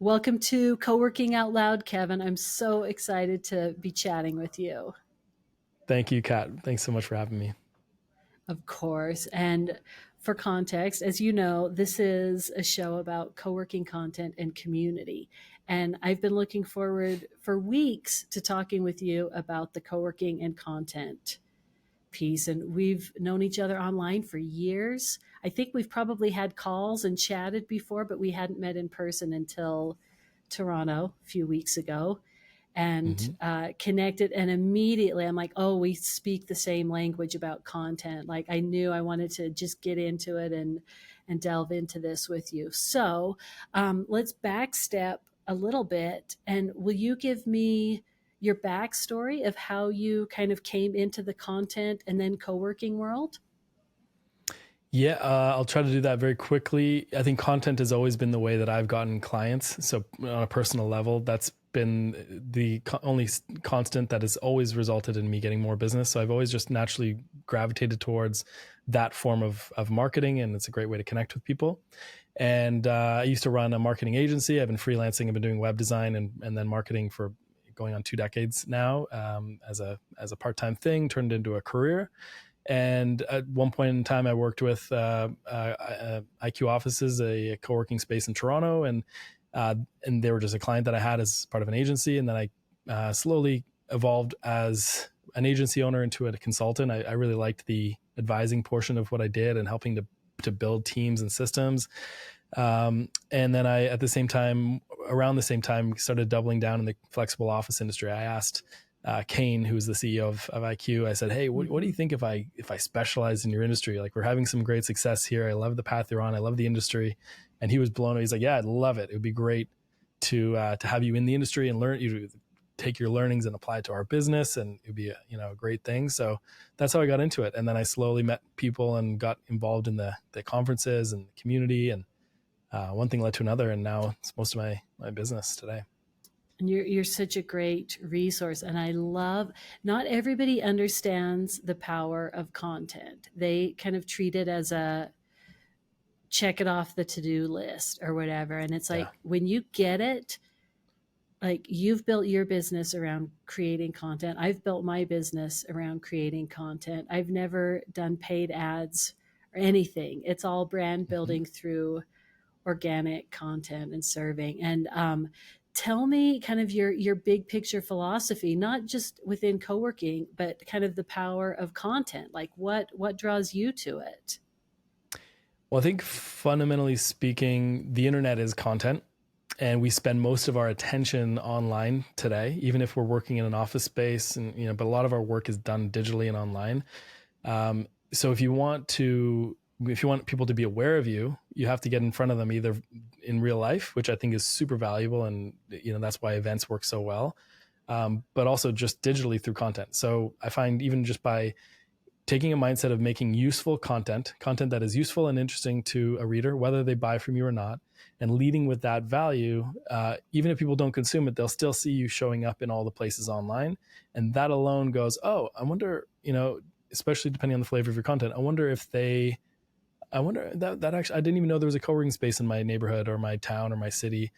Welcome to Coworking Out Loud, Kevin. I'm so excited to be chatting with you. Thank you, Kat. Thanks so much for having me. Of course. And for context, as you know, this is a show about co working content and community. And I've been looking forward for weeks to talking with you about the co working and content piece. And we've known each other online for years. I think we've probably had calls and chatted before, but we hadn't met in person until Toronto a few weeks ago and hmm connected. And immediately I'm like, oh, we speak the same language about content. Like I knew I wanted to just get into it and delve into this with you. So let's backstep a little bit. And will you give me your backstory of how you kind of came into the content and then co-working world? Yeah, I'll try to do that very quickly. I think content has always been the way that I've gotten clients. So on a personal level, that's been the only constant that has always resulted in me getting more business. So I've always just naturally gravitated towards that form of marketing, and it's a great way to connect with people. And I used to run a marketing agency. I've been freelancing. I've been doing web design and then marketing for going on 2 decades now, as a part-time thing, turned into a career. And at one point in time, I worked with IQ Offices, a co-working space in Toronto, and they were just a client that I had as part of an agency. And then I slowly evolved as an agency owner into a consultant. I really liked the advising portion of what I did and helping to build teams and systems. And then I, at the same time, around the same time, started doubling down in the flexible office industry. I asked Kane, who's the CEO of IQ, I said, "Hey, what do you Mm-hmm. think if I specialize in your industry? Like we're having some great success here. I love the path you're on. I love the industry." And he was blown away. He's like, "Yeah, I'd love it. It would be great to have you in the industry and learn you take your learnings and apply it to our business, and it'd be a great thing." So that's how I got into it. And then I slowly met people and got involved in the conferences and the community, and one thing led to another, and now it's most of my business today. And you're such a great resource. And I love, not everybody understands the power of content. They kind of treat it as a check it off the to-do list or whatever. And it's Yeah. like when you get it, like you've built your business around creating content. I've built my business around creating content. I've never done paid ads or anything. It's all brand Mhm. building through organic content and serving. And tell me kind of your big picture philosophy, not just within co-working, but kind of the power of content. Like what draws you to it? Well, I think fundamentally speaking, the internet is content, and we spend most of our attention online today, even if we're working in an office space, and but a lot of our work is done digitally and online. So if you want people to be aware of you, you have to get in front of them either in real life, which I think is super valuable, and that's why events work so well. But also just digitally through content. So I find even just by taking a mindset of making useful content that is useful and interesting to a reader, whether they buy from you or not, and leading with that value, even if people don't consume it, they'll still see you showing up in all the places online. And that alone goes, oh, I wonder, especially depending on the flavor of your content, I wonder that actually, I didn't even know there was a co-working space in my neighborhood or my town or my city.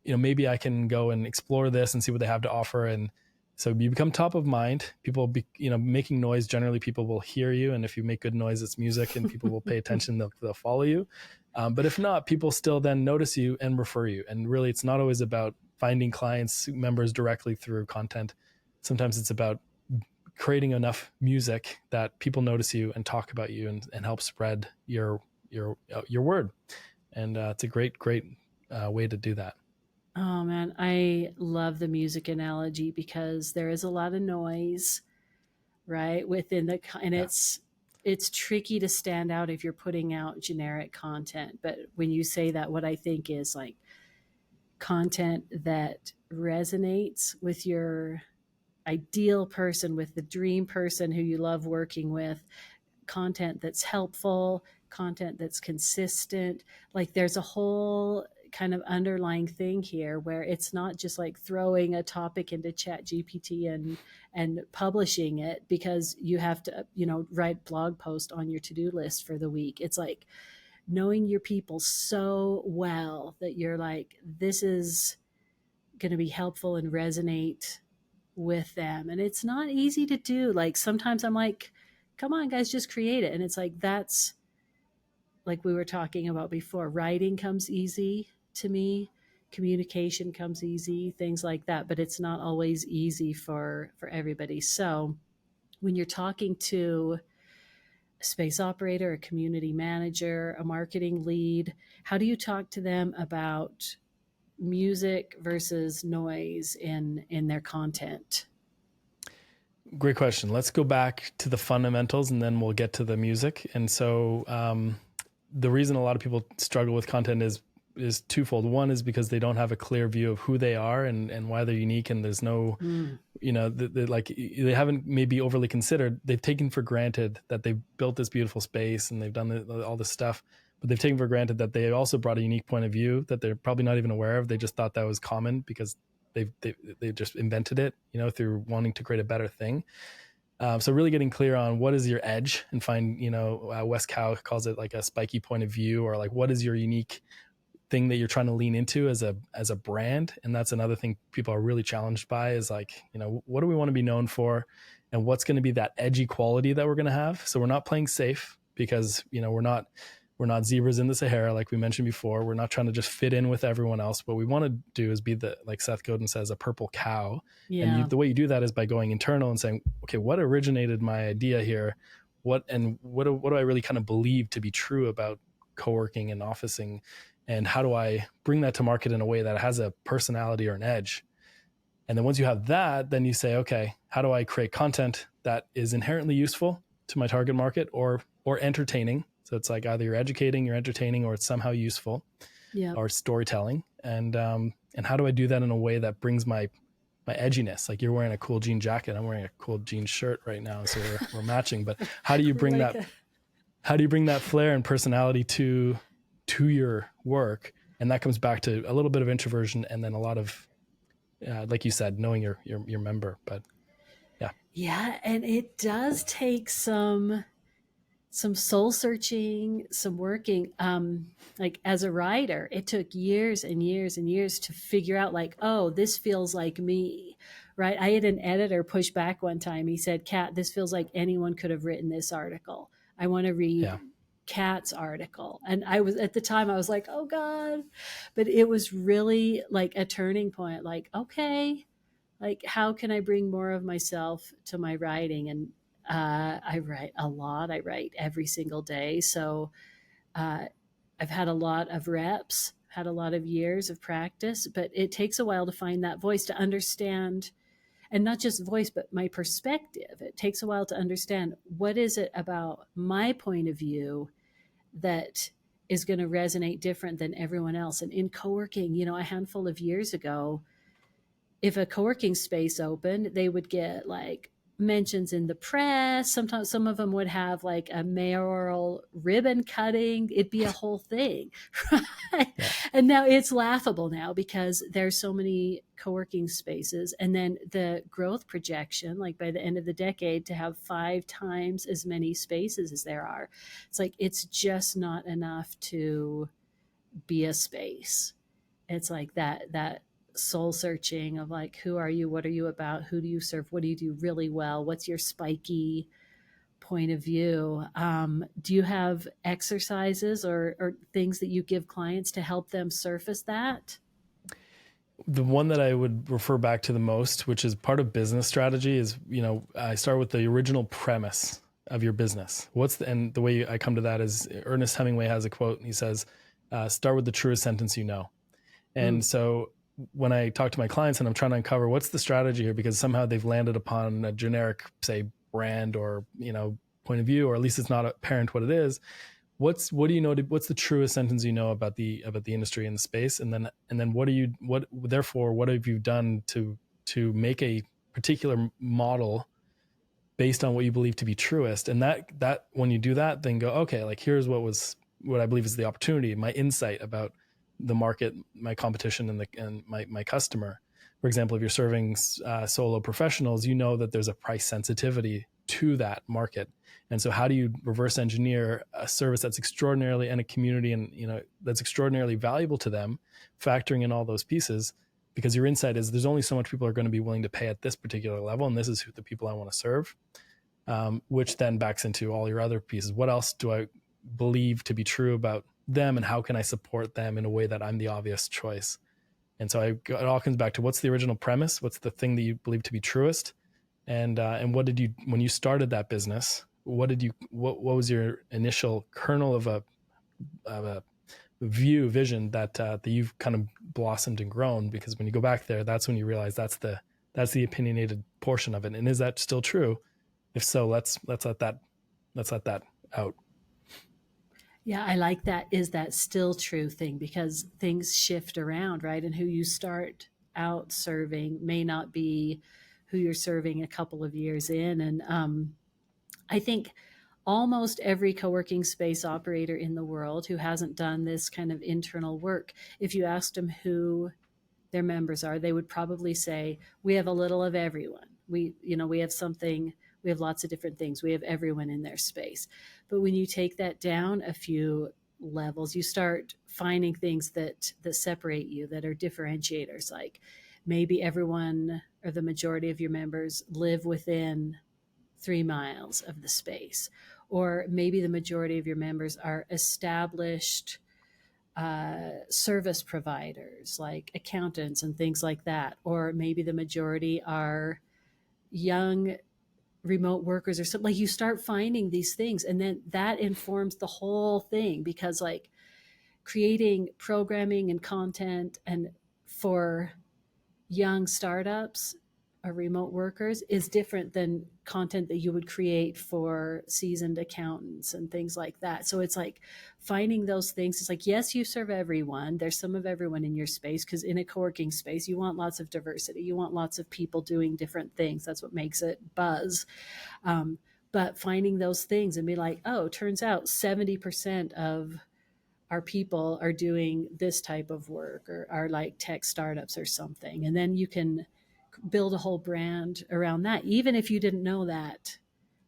Maybe I can go and explore this and see what they have to offer. And so you become top of mind. People making noise, generally people will hear you. And if you make good noise, it's music and people will pay attention. They'll follow you. But if not, people still then notice you and refer you. And really, it's not always about finding clients, members directly through content. Sometimes it's about creating enough music that people notice you and talk about you and help spread your word. And it's a great way to do that. Oh man, I love the music analogy because there is a lot of noise, right? And Yeah. it's tricky to stand out if you're putting out generic content. But when you say that, what I think is like content that resonates with your ideal person, with the dream person who you love working with, content that's helpful, content that's consistent. Like there's a whole kind of underlying thing here where it's not just like throwing a topic into chat gpt and publishing it because you have to write blog post on your to-do list for the week. It's like knowing your people so well that you're like, this is going to be helpful and resonate with them. And it's not easy to do. Like sometimes I'm like, come on, guys, just create it. And it's like, that's like we were talking about before. Writing comes easy to me, communication comes easy, things like that. But it's not always easy for everybody. So when you're talking to a space operator, a community manager, a marketing lead, how do you talk to them about music versus noise in their content? Great question. Let's go back to the fundamentals and then we'll get to the music. And so the reason a lot of people struggle with content is twofold. One is because they don't have a clear view of who they are and why they're unique, and there's no, like they haven't maybe overly considered. They've taken for granted that they've built this beautiful space and they've done all this stuff, but they've taken for granted that they also brought a unique point of view that they're probably not even aware of. They just thought that was common because they just invented it, through wanting to create a better thing. So really getting clear on what is your edge and find, Wes Cow calls it like a spiky point of view, or like what is your unique thing that you're trying to lean into as a brand. And that's another thing people are really challenged by is like, what do we want to be known for, and what's going to be that edgy quality that we're going to have. So we're not playing safe because, we're not zebras in the Sahara, like we mentioned before. We're not trying to just fit in with everyone else. What we want to do is be like Seth Godin says, a purple cow. Yeah. And the way you do that is by going internal and saying, okay, what originated my idea here? What do I really kind of believe to be true about co-working and officing? And how do I bring that to market in a way that has a personality or an edge? And then once you have that, then you say, okay, how do I create content that is inherently useful to my target market or entertaining? So it's like either you're educating, you're entertaining, or it's somehow useful, or storytelling. And how do I do that in a way that brings my edginess? Like you're wearing a cool jean jacket, I'm wearing a cool jean shirt right now, so we're matching. But how do you bring how do you bring that flair and personality to your work? And that comes back to a little bit of introversion, and then a lot of, like you said, knowing your member. But Yeah, and it does take some soul searching, some working. Like as a writer, it took years and years and years to figure out like, oh, this feels like me, right? I had an editor push back one time. He said, Kat, this feels like anyone could have written this article. I want to read Kat's article. And I was, at the time I was like, oh God, but it was really like a turning point. Like, okay, like how can I bring more of myself to my writing? And I write a lot. I write every single day. So uh, I've had a lot of reps, had a lot of years of practice, but it takes a while to find that voice, to understand, and not just voice, but my perspective. It takes a while to understand what is it about my point of view that is going to resonate different than everyone else. And in co-working, a handful of years ago, if a co-working space opened, they would get like mentions in the press. Sometimes some of them would have like a mayoral ribbon cutting. It'd be a whole thing. Right? Yeah. And now it's laughable now because there's so many co-working spaces. And then the growth projection, like by the end of the decade, to have 5 times as many spaces as there are. It's like, it's just not enough to be a space. It's like that soul searching of like, who are you? What are you about? Who do you serve? What do you do really well? What's your spiky point of view? Do you have exercises or things that you give clients to help them surface that? The one that I would refer back to the most, which is part of business strategy, is, I start with the original premise of your business. And the way I come to that is Ernest Hemingway has a quote, and he says, start with the truest sentence you know. And so when I talk to my clients and I'm trying to uncover what's the strategy here, because somehow they've landed upon a generic, say, brand or, point of view, or at least it's not apparent what it is. What's the truest sentence you know about the industry and the space? And then what have you done to make a particular model based on what you believe to be truest? And that when you do that, then go, okay, like here's what I believe is the opportunity, my insight about the market, my competition, and my customer. For example, if you're serving solo professionals, that there's a price sensitivity to that market. And so how do you reverse engineer a service that's extraordinarily, and a community, and that's extraordinarily valuable to them, factoring in all those pieces, because your insight is there's only so much people are going to be willing to pay at this particular level, and this is who the people I want to serve, which then backs into all your other pieces. What else do I believe to be true about them, and how can I support them in a way that I'm the obvious choice? And so it all comes back to, what's the original premise? What's the thing that you believe to be truest? And what did you, when you started that business, what was your initial kernel of a vision that you've kind of blossomed and grown? Because when you go back there, that's when you realize that's the opinionated portion of it. And is that still true? If so, let's let that out. Yeah, I like that. Is that still true thing? Because things shift around, right? And who you start out serving may not be who you're serving a couple of years in. And I think almost every co-working space operator in the world who hasn't done this kind of internal work, if you asked them who their members are, they would probably say, we have a little of everyone. We have something, we have lots of different things. We have everyone in their space. But when you take that down a few levels, you start finding things that separate you, that are differentiators. Like maybe everyone or the majority of your members live within 3 miles of the space, or maybe the majority of your members are established service providers like accountants and things like that, or maybe the majority are young remote workers or something. Like you start finding these things, and then that informs the whole thing, because like creating programming and content and for young startups or remote workers is different than content that you would create for seasoned accountants and things like that. So it's like finding those things. It's like, yes, you serve everyone. There's some of everyone in your space, because in a co-working space, you want lots of diversity. You want lots of people doing different things. That's what makes it buzz. But finding those things and be like, oh, turns out 70% of our people are doing this type of work, or are like tech startups or something. And then you can build a whole brand around that, even if you didn't know that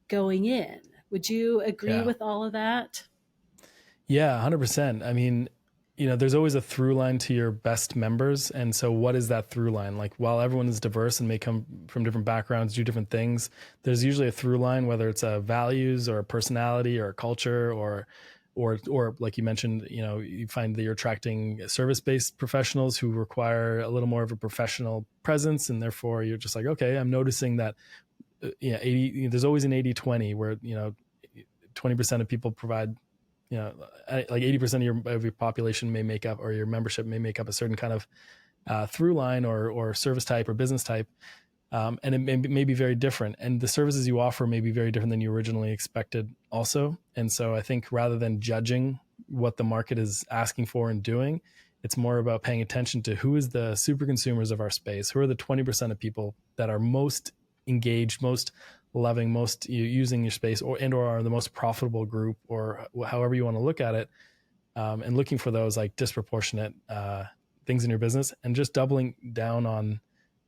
going in. Would you agree Yeah. with all of that? Yeah, 100%. I mean, there's always a through line to your best members. And so what is that through line? Like, while everyone is diverse and may come from different backgrounds, do different things, there's usually a through line, whether it's a values or a personality or a culture, or like you mentioned, you find that you're attracting service-based professionals who require a little more of a professional presence. And therefore you're just like, okay, I'm noticing that, there's always an 80-20 where, 20% of people provide, like 80% of your population may make up, or your membership may make up a certain kind of through line or service type or business type. And it may be very different. And the services you offer may be very different than you originally expected also. And so I think rather than judging what the market is asking for and doing, it's more about paying attention to who is the super consumers of our space, who are the 20% of people that are most engaged, most loving, most using your space, or are the most profitable group, or however you want to look at it, and looking for those like disproportionate things in your business, and just doubling down on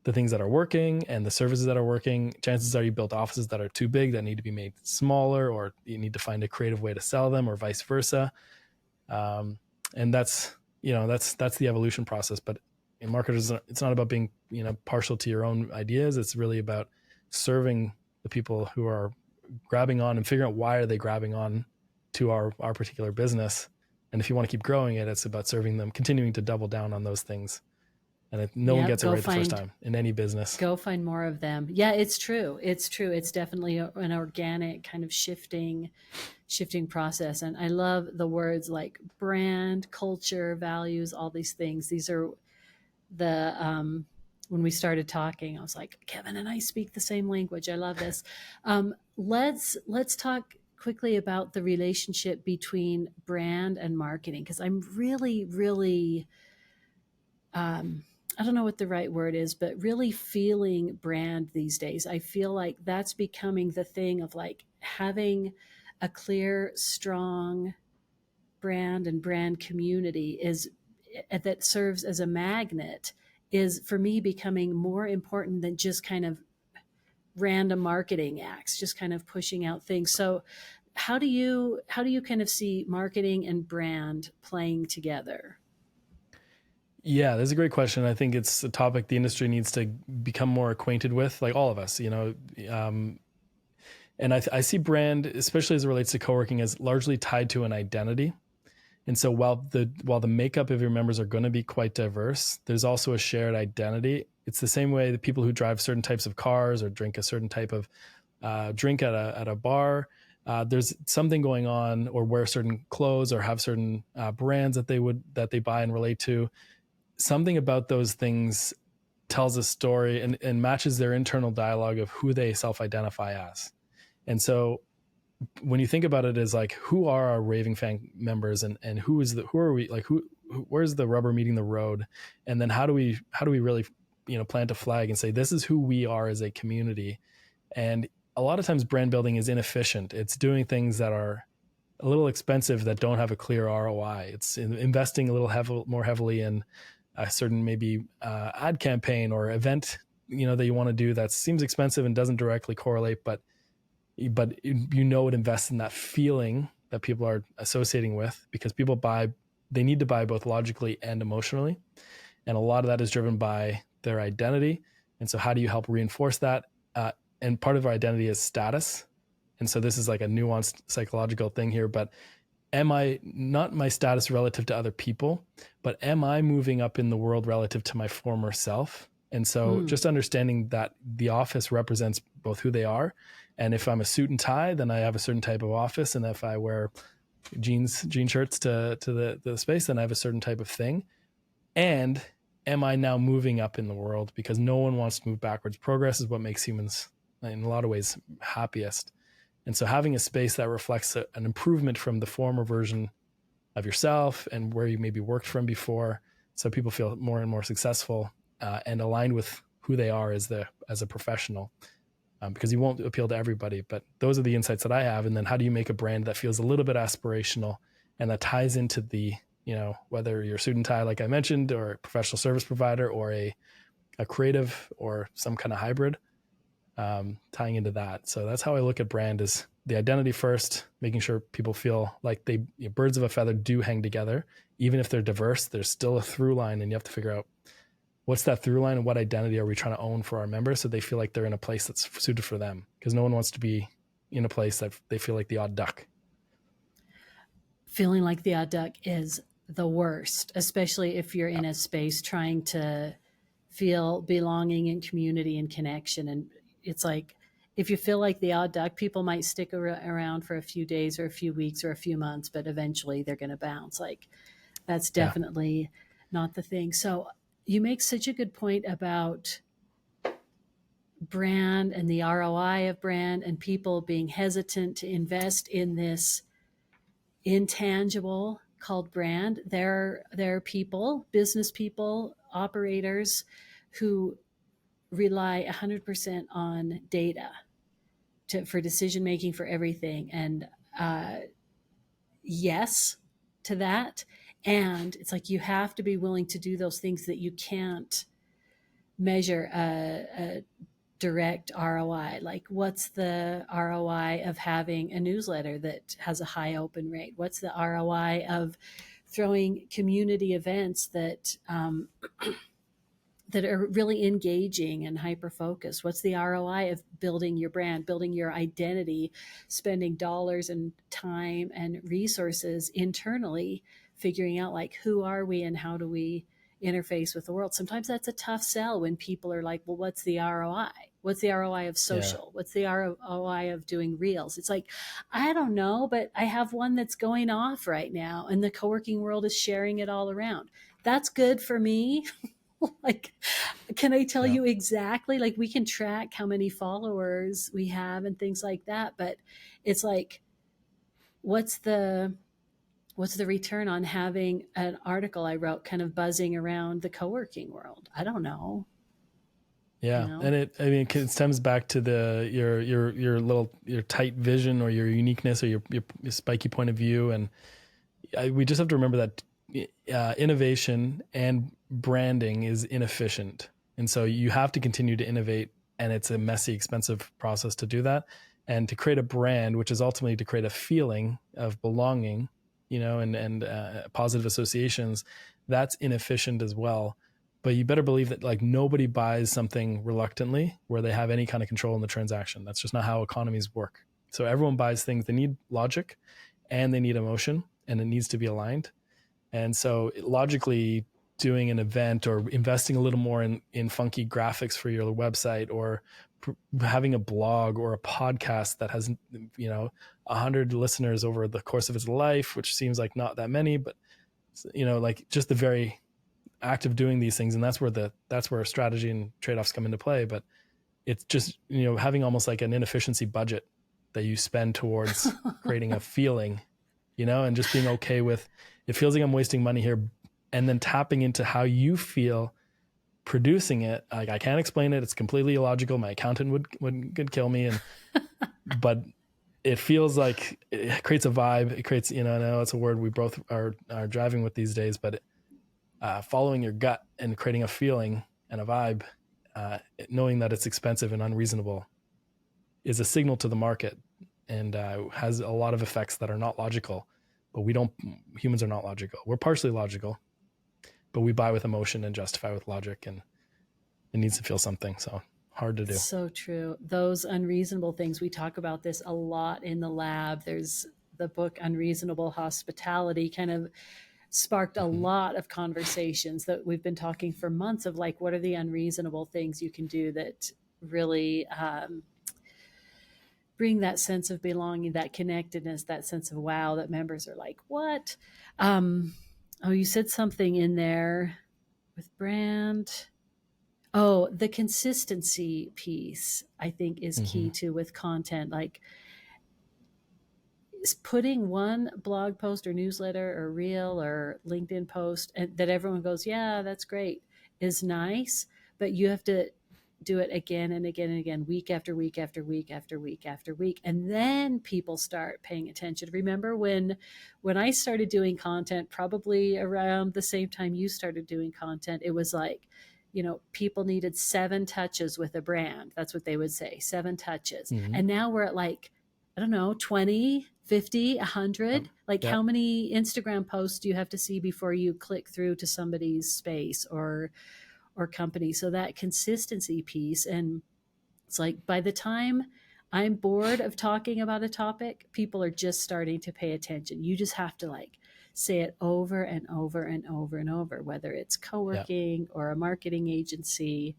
the things that are working and the services that are working. Chances are you built offices that are too big, that need to be made smaller, or you need to find a creative way to sell them, or vice versa. And that's the evolution process. But in marketers, it's not about being partial to your own ideas. It's really about serving the people who are grabbing on, and figuring out why are they grabbing on to our particular business. And if you want to keep growing it, it's about serving them, continuing to double down on those things. And no one Yep. gets it right the first time in any business. Go find more of them. Yeah, it's true. It's true. It's definitely an organic kind of shifting process. And I love the words like brand, culture, values, all these things. These are the when we started talking, I was like, Kevin and I speak the same language. I love this. Let's talk quickly about the relationship between brand and marketing, because I'm really I don't know what the right word is, but really feeling brand these days. I feel like that's becoming the thing of like having a clear, strong brand and brand community is that serves as a magnet, is for me becoming more important than just kind of random marketing acts, just kind of pushing out things. So how do you kind of see marketing and brand playing together? Yeah, that's a great question. I think it's a topic the industry needs to become more acquainted with, like all of us, and I see brand, especially as it relates to co-working, as largely tied to an identity. And so while the makeup of your members are going to be quite diverse, there's also a shared identity. It's the same way that people who drive certain types of cars or drink a certain type of drink at a bar. There's something going on, or wear certain clothes, or have certain brands that they buy and relate to. Something about those things tells a story and matches their internal dialogue of who they self-identify as. And so when you think about it as like, who are our raving fan members, and who are we, like where's the rubber meeting the road? And then how do we really, plant a flag and say, this is who we are as a community? And a lot of times brand building is inefficient. It's doing things that are a little expensive, that don't have a clear ROI. It's investing a little more heavily in a certain maybe ad campaign or event, that you want to do, that seems expensive and doesn't directly correlate, but it invests in that feeling that people are associating with, because they need to buy both logically and emotionally. And a lot of that is driven by their identity. And so how do you help reinforce that? And part of our identity is status. And so this is like a nuanced psychological thing here, but am I not my status relative to other people, but am I moving up in the world relative to my former self? And so Mm. just understanding that the office represents both who they are. And if I'm a suit and tie, then I have a certain type of office. And if I wear jean shirts to the space, then I have a certain type of thing. And am I now moving up in the world? Because no one wants to move backwards. Progress is what makes humans, in a lot of ways, happiest. And so having a space that reflects an improvement from the former version of yourself and where you maybe worked from before, so people feel more and more successful and aligned with who they are as a professional. Because you won't appeal to everybody, but those are the insights that I have. And then how do you make a brand that feels a little bit aspirational and that ties into the, whether you're suit and tie, like I mentioned, or a professional service provider, or a creative, or some kind of hybrid, tying into that. So that's how I look at brand: is the identity first, making sure people feel like birds of a feather do hang together. Even if they're diverse, there's still a through line, and you have to figure out what's that through line and what identity are we trying to own for our members, so they feel like they're in a place that's suited for them, because no one wants to be in a place that they feel like the odd duck. Feeling like the odd duck is the worst, especially if you're in a space trying to feel belonging and community and connection. And it's like, if you feel like the odd duck, people might stick around for a few days or a few weeks or a few months, but eventually they're going to bounce. Like, that's Yeah. definitely not the thing. So you make such a good point about brand and the ROI of brand, and people being hesitant to invest in this intangible called brand. There are people, business people, operators, who rely 100% on data for decision making for everything. And yes to that. And it's like, you have to be willing to do those things that you can't measure a direct ROI. Like, what's the ROI of having a newsletter that has a high open rate? What's the ROI of throwing community events that that are really engaging and hyper focused? What's the ROI of building your brand, building your identity, spending dollars and time and resources internally, figuring out like, who are we and how do we interface with the world? Sometimes that's a tough sell when people are like, well, what's the ROI? What's the ROI of Yeah. social? What's the ROI of doing reels? It's like, I don't know, but I have one that's going off right now and the co-working world is sharing it all around. That's good for me. Like, can I tell Yeah. you exactly? Like, we can track how many followers we have and things like that, but it's like, what's the return on having an article I wrote kind of buzzing around the co-working world? I don't know, you Yeah. know. And it stems back to your tight vision, or your uniqueness, or your spiky point of view. And we just have to remember that innovation and branding is inefficient. And so you have to continue to innovate and it's a messy, expensive process to do that. And to create a brand, which is ultimately to create a feeling of belonging, and positive associations, that's inefficient as well. But you better believe that like nobody buys something reluctantly where they have any kind of control in the transaction. That's just not how economies work. So everyone buys things, they need logic and they need emotion, and it needs to be aligned. And so logically, doing an event or investing a little more in funky graphics for your website, or having a blog or a podcast that has 100 listeners over the course of its life, which seems like not that many, but like just the very act of doing these things, and that's where strategy and trade-offs come into play. But it's just having almost like an inefficiency budget that you spend towards creating a feeling, and just being okay with it feels like I'm wasting money here, and then tapping into how you feel producing it. Like, I can't explain it. It's completely illogical. My accountant would kill me. But it feels like it creates a vibe. It creates, I know it's a word we both are driving with these days, but following your gut and creating a feeling and a vibe, knowing that it's expensive and unreasonable, is a signal to the market, and has a lot of effects that are not logical. But humans are not logical. We're partially logical, but we buy with emotion and justify with logic, and it needs to feel something. So hard to do. So true. Those unreasonable things, we talk about this a lot in the lab. There's the book Unreasonable Hospitality, kind of sparked a lot of conversations that we've been talking for months of like, what are the unreasonable things you can do that really bring that sense of belonging, that connectedness, that sense of wow, that members are like, what? Oh, you said something in there with brand. Oh, the consistency piece, I think, is key too with content. Like, putting one blog post or newsletter or reel or LinkedIn post that everyone goes, yeah, that's great, is nice, but you have to do it again and again and again, week after week after week after week after week, and then people start paying attention. Remember when I started doing content, probably around the same time you started doing content, it was like, people needed 7 touches with a brand. That's what they would say, 7 touches. And now we're at like, I don't know, 20, 50, 100. Like, how many Instagram posts do you have to see before you click through to somebody's space or company? So that consistency piece. And it's like, by the time I'm bored of talking about a topic, people are just starting to pay attention. You just have to like say it over and over and over and over, whether it's co-working or a marketing agency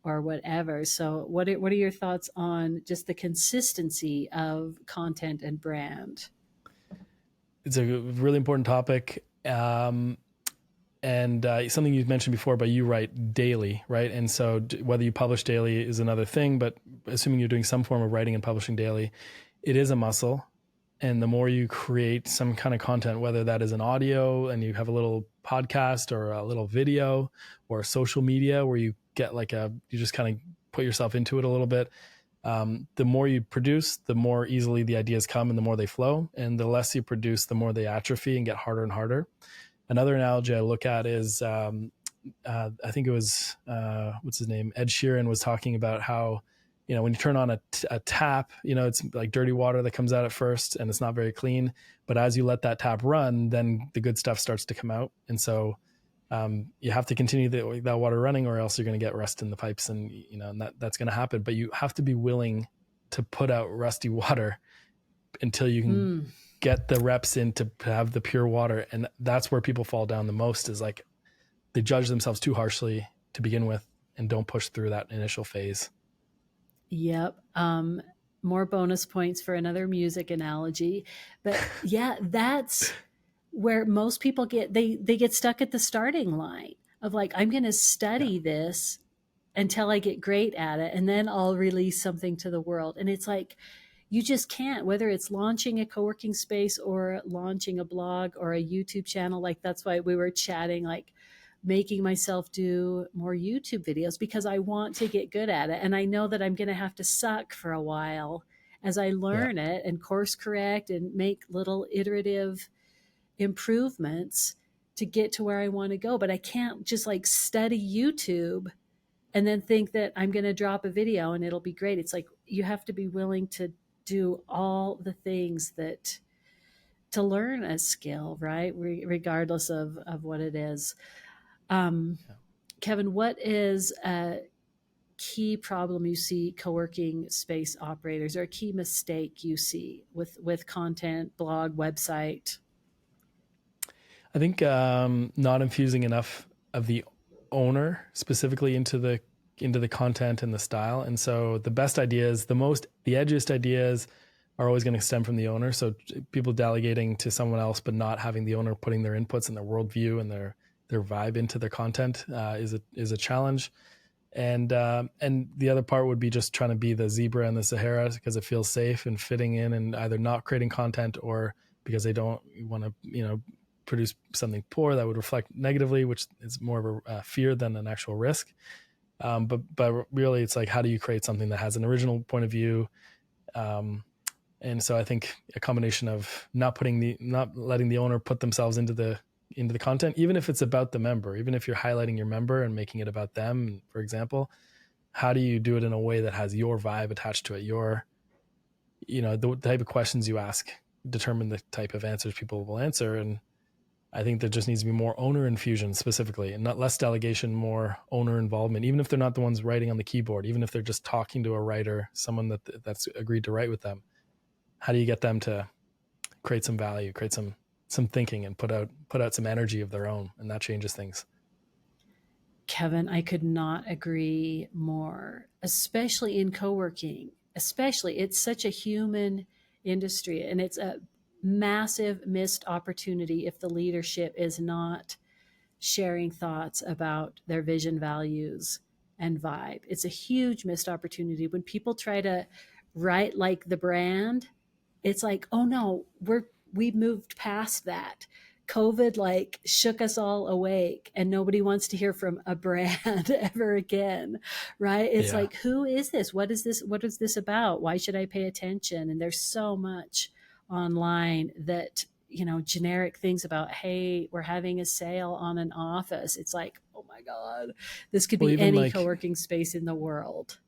or whatever. So what are your thoughts on just the consistency of content and brand? It's a really important topic. And something you mentioned before, but you write daily, right? And so whether you publish daily is another thing, but assuming you're doing some form of writing and publishing daily, it is a muscle. And the more you create some kind of content, whether that is an audio and you have a little podcast or a little video or social media where you get you just kind of put yourself into it a little bit, the more you produce, the more easily the ideas come and the more they flow. And the less you produce, the more they atrophy and get harder and harder. Another analogy I look at is, I think it was, what's his name? Ed Sheeran was talking about how, when you turn on a tap, it's like dirty water that comes out at first and it's not very clean. But as you let that tap run, then the good stuff starts to come out. And so you have to continue that water running, or else you're going to get rust in the pipes, and that's going to happen. But you have to be willing to put out rusty water until you can get the reps in to have the pure water. And that's where people fall down the most, is like they judge themselves too harshly to begin with and don't push through that initial phase. Yep. More bonus points for another music analogy. But yeah, that's where most people they get stuck at the starting line of like, I'm going to study this until I get great at it, and then I'll release something to the world. And it's like, you just can't, whether it's launching a co-working space or launching a blog or a YouTube channel. Like, that's why we were chatting, like making myself do more YouTube videos, because I want to get good at it. And I know that I'm going to have to suck for a while as I learn it and course correct and make little iterative improvements to get to where I want to go. But I can't just like study YouTube and then think that I'm going to drop a video and it'll be great. It's like you have to be willing to do all the things that to learn a skill, right? Regardless of what it is. Um, Yeah. Kevin, what is a key problem you see co-working space operators, or a key mistake you see with content, blog, website? I think not infusing enough of the owner specifically into the content and the style. And so the best ideas, the edgiest ideas are always going to stem from the owner. So people delegating to someone else, but not having the owner putting their inputs and their worldview and their vibe into their content is a challenge. And the other part would be just trying to be the zebra in the Sahara because it feels safe and fitting in, and either not creating content or because they don't want to produce something poor that would reflect negatively, which is more of a fear than an actual risk. But really, it's like, how do you create something that has an original point of view? And so I think a combination of not letting the owner put themselves into the content, even if it's about the member, even if you're highlighting your member and making it about them, for example, how do you do it in a way that has your vibe attached to it? The type of questions you ask determine the type of answers people will answer. And I think there just needs to be more owner infusion specifically, and not less delegation, more owner involvement, even if they're not the ones writing on the keyboard, even if they're just talking to a writer, someone that's agreed to write with them. How do you get them to create some value, create some thinking, and put out some energy of their own? And that changes things. Kevin, I could not agree more, especially in co-working. Especially, it's such a human industry, and it's a massive missed opportunity if the leadership is not sharing thoughts about their vision, values, and vibe. It's a huge missed opportunity when people try to write like the brand. It's like, oh no, we moved past that. COVID like shook us all awake, and nobody wants to hear from a brand ever again, right? It's Yeah. like, who is this? What is this? What is this about? Why should I pay attention? And there's so much online that, generic things about, hey, we're having a sale on an office. It's like, oh my God, this could Well, be even any like co-working space in the world.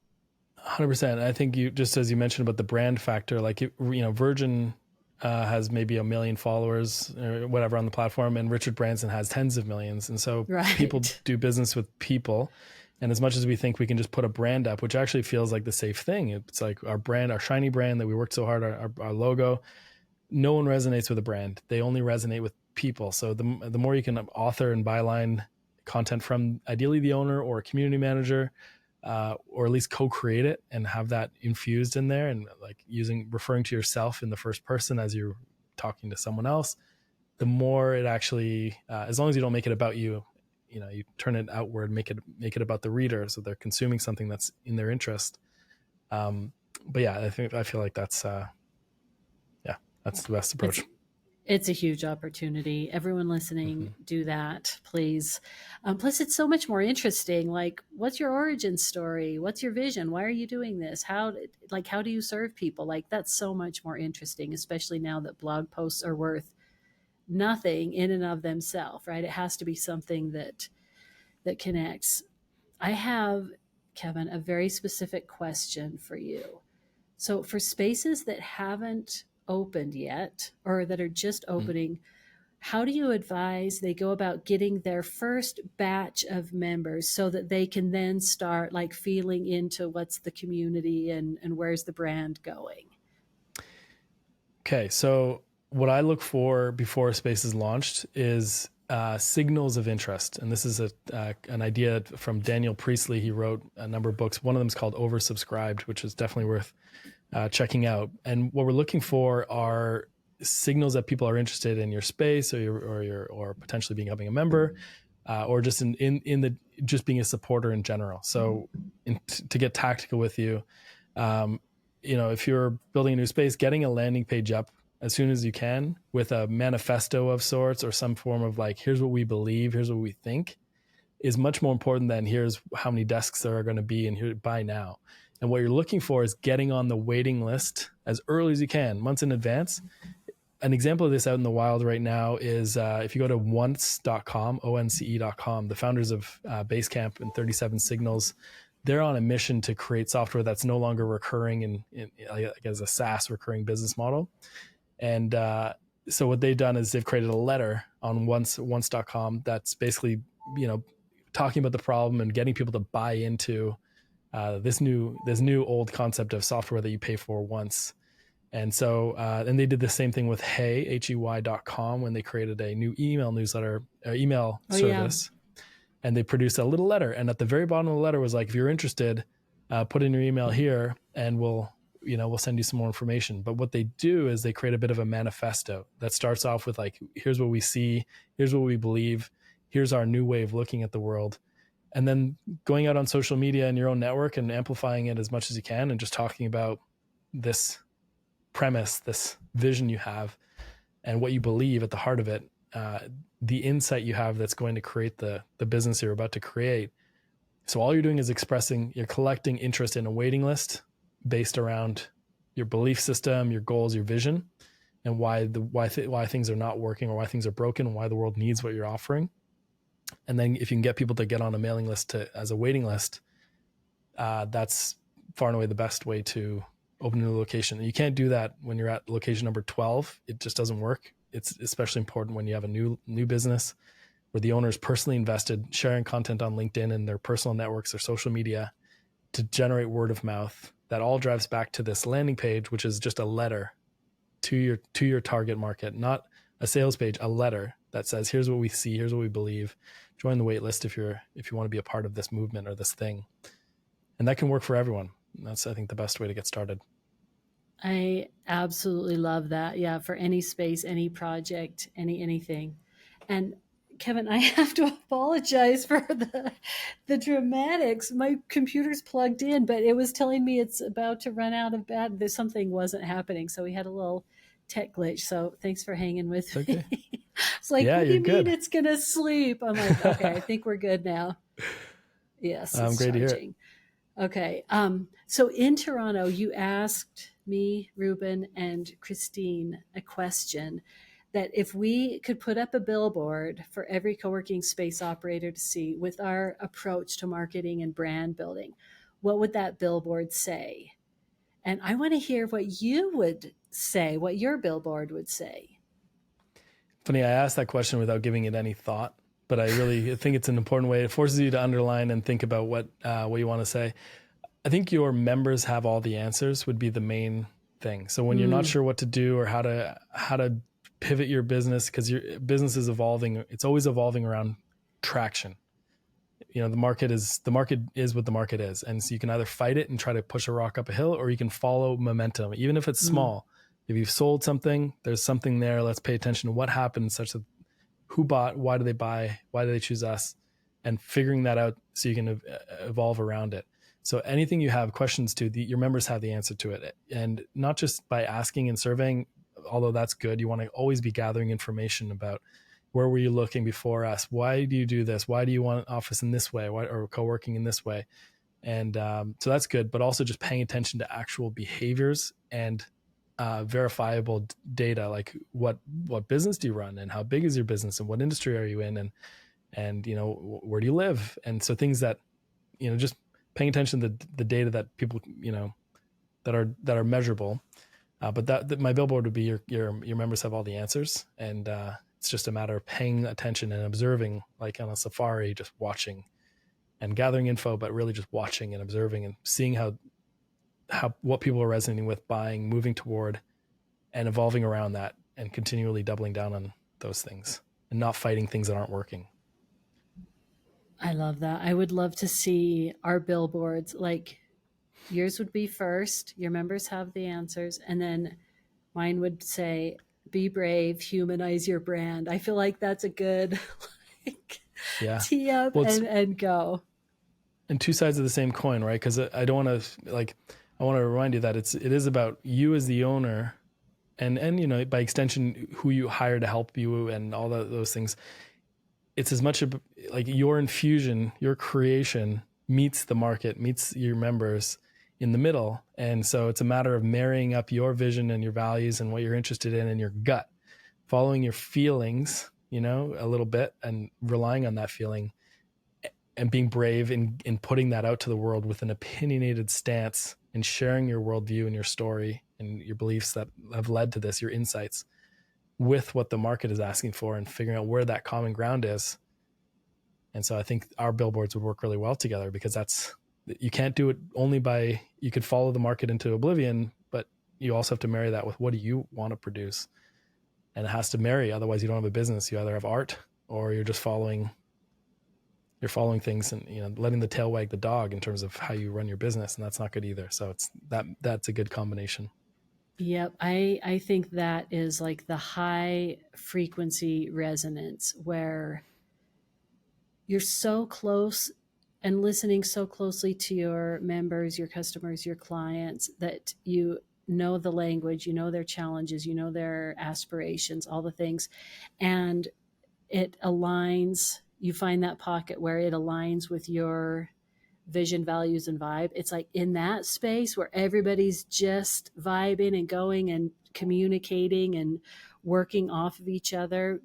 100%. I think you, just as you mentioned about the brand factor, like Virgin has maybe 1 million followers or whatever on the platform, and Richard Branson has tens of millions. And so people Right. do business with people. And as much as we think we can just put a brand up, which actually feels like the safe thing, it's like our brand, our shiny brand that we worked so hard, our logo. No one resonates with a brand; they only resonate with people. So the more you can author and byline content from ideally the owner or a community manager, or at least co-create it and have that infused in there, and like referring to yourself in the first person as you're talking to someone else, the more it actually, as long as you don't make it about you, you turn it outward, make it about the reader, so they're consuming something that's in their interest. Um, but yeah, I feel like yeah, that's the best It's approach. it's a huge opportunity. Everyone listening, Mm-hmm. do that, please. Plus, it's so much more interesting. Like, what's your origin story? What's your vision? Why are you doing this? How do you serve people? Like, that's so much more interesting, especially now that blog posts are worth nothing in and of themselves, right? It has to be something that connects. I have, Kevin, a very specific question for you. So, for spaces that haven't opened yet or that are just opening, how do you advise they go about getting their first batch of members so that they can then start like feeling into what's the community and where's the brand going? Okay, so what I look for before a space is launched is signals of interest, and this is an idea from Daniel Priestley. He wrote a number of books. One of them is called Oversubscribed, which is definitely worth checking out. And what we're looking for are signals that people are interested in your space, or potentially becoming a member, or just in the just being a supporter in general. So, to get tactical with you, um, if you're building a new space, getting a landing page up as soon as you can with a manifesto of sorts, or some form of like, here's what we believe, here's what we think, is much more important than here's how many desks there are going to be and here buy now. And what you're looking for is getting on the waiting list as early as you can, months in advance, an example of this out in the wild right now is if you go to once.com, once.com, the founders of Basecamp and 37 Signals, they're on a mission to create software that's no longer recurring in like as a SaaS recurring business model. And so what they've done is they've created a letter on once.com that's basically, talking about the problem and getting people to buy into this new old concept of software that you pay for once. And so, and they did the same thing with hey.com when they created a new email newsletter, email service, and they produced a little letter. And at the very bottom of the letter was like, if you're interested, put in your email here and we'll send you some more information. But what they do is they create a bit of a manifesto that starts off with like, here's what we see, here's what we believe, here's our new way of looking at the world. And then going out on social media and your own network and amplifying it as much as you can and just talking about this premise, this vision you have and what you believe at the heart of it, the insight you have that's going to create the business you're about to create. So all you're doing is you're collecting interest in a waiting list based around your belief system, your goals, your vision, and why things are not working or why things are broken and why the world needs what you're offering. And then if you can get people to get on a mailing list as a waiting list, that's far and away the best way to open a new location. And you can't do that when you're at location number 12. It just doesn't work. It's especially important when you have a new business where the owner is personally invested, sharing content on LinkedIn and their personal networks, their social media, to generate word of mouth. That all drives back to this landing page, which is just a letter to your target market, not a sales page, a letter that says, here's what we see, here's what we believe. Join the wait list if you want to be a part of this movement or this thing. And that can work for everyone. That's, I think, the best way to get started. I absolutely love that. Yeah, for any space, any project, anything. And Kevin, I have to apologize for the dramatics. My computer's plugged in, but it was telling me it's about to run out of battery. There's something wasn't happening, so we had a little tech glitch. So thanks for hanging with me. It's like, yeah, what do you good. mean it's gonna sleep? I'm like, okay, I think we're good now. Yes, it's great charging. to hear it. Okay. So in Toronto, you asked me, Ruben, and Christine a question that if we could put up a billboard for every co-working space operator to see with our approach to marketing and brand building, what would that billboard say? And I want to hear what you would say, what your billboard would say. Funny, I asked that question without giving it any thought, but I really think it's an important way. It forces you to underline and think about what you want to say. I think your members have all the answers would be the main thing. So when you're not sure what to do or how to pivot your business, because your business is evolving, it's always evolving around traction. The market is what the market is. And so you can either fight it and try to push a rock up a hill, or you can follow momentum, even if it's small. If you've sold something, there's something there. Let's pay attention to what happened, such that who bought, why do they buy, why do they choose us, and figuring that out so you can evolve around it. So anything you have questions to, your members have the answer to it. And not just by asking and surveying, although that's good. You want to always be gathering information about where were you looking before us? Why do you do this? Why do you want an office in this way or co-working in this way? And so that's good, but also just paying attention to actual behaviors and verifiable data, like what business do you run and how big is your business and what industry are you in and where do you live? And so things that, just paying attention to the data that people, that are measurable. But that my billboard would be your members have all the answers, and it's just a matter of paying attention and observing, like on a safari, just watching and gathering info, but really just watching and observing and seeing how what people are resonating with, buying, moving toward, and evolving around that, and continually doubling down on those things and not fighting things that aren't working. I love that. I would love to see our billboards, like yours would be first, your members have the answers, and then mine would say, be brave, humanize your brand. I feel like that's a good tee up and go. And two sides of the same coin, right? Because I don't want to I want to remind you that it is about you as the owner, and by extension who you hire to help you and all those things. It's as much like your infusion, your creation meets the market, meets your members in the middle. And so it's a matter of marrying up your vision and your values and what you're interested in and your gut following your feelings, a little bit, and relying on that feeling, and being brave in putting that out to the world with an opinionated stance and sharing your worldview and your story and your beliefs that have led to this, your insights, with what the market is asking for, and figuring out where that common ground is. And so I think our billboards would work really well together, because you can't do it only by, you could follow the market into oblivion, but you also have to marry that with, what do you want to produce? And it has to marry, otherwise you don't have a business. You either have art, or you're just following things, and letting the tail wag the dog in terms of how you run your business, and that's not good either. So that's a good combination. Yep, I think that is like the high frequency resonance where you're so close and listening so closely to your members, your customers, your clients, that you know the language, you know their challenges, you know their aspirations, all the things. And it aligns, you find that pocket where it aligns with your vision, values, and vibe. It's like in that space where everybody's just vibing and going and communicating and working off of each other.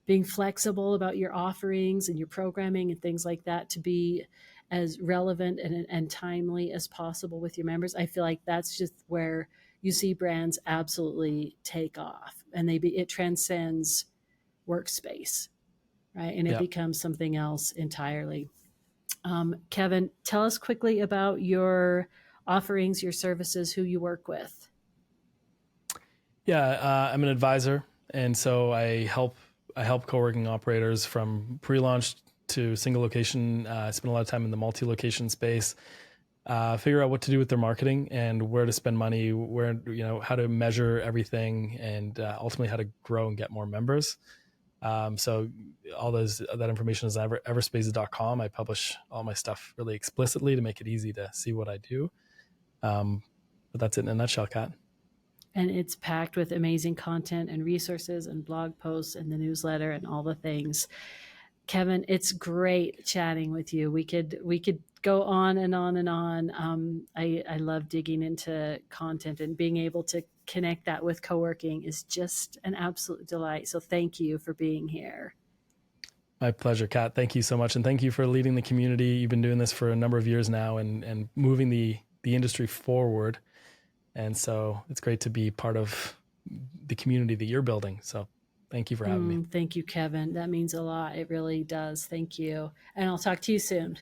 Being flexible about your offerings and your programming and things like that to be as relevant and timely as possible with your members. I feel like that's just where you see brands absolutely take off, and it transcends workspace, right? And it Yeah. becomes something else entirely. Kevin, tell us quickly about your offerings, your services, who you work with. Yeah, I'm an advisor, and so I help co-working operators from pre-launch to single location. I spend a lot of time in the multi-location space, figure out what to do with their marketing and where to spend money, where how to measure everything, and ultimately how to grow and get more members. So all that information is at everspaces.com. I publish all my stuff really explicitly to make it easy to see what I do. But that's it in a nutshell, Kat. And it's packed with amazing content and resources and blog posts and the newsletter and all the things. Kevin, it's great chatting with you. We could go on and on and on. I love digging into content, and being able to connect that with co-working is just an absolute delight. So thank you for being here. My pleasure, Kat. Thank you so much, and thank you for leading the community. You've been doing this for a number of years now, and moving the industry forward. And so it's great to be part of the community that you're building. So thank you for having me. Thank you, Kevin. That means a lot. It really does. Thank you. And I'll talk to you soon.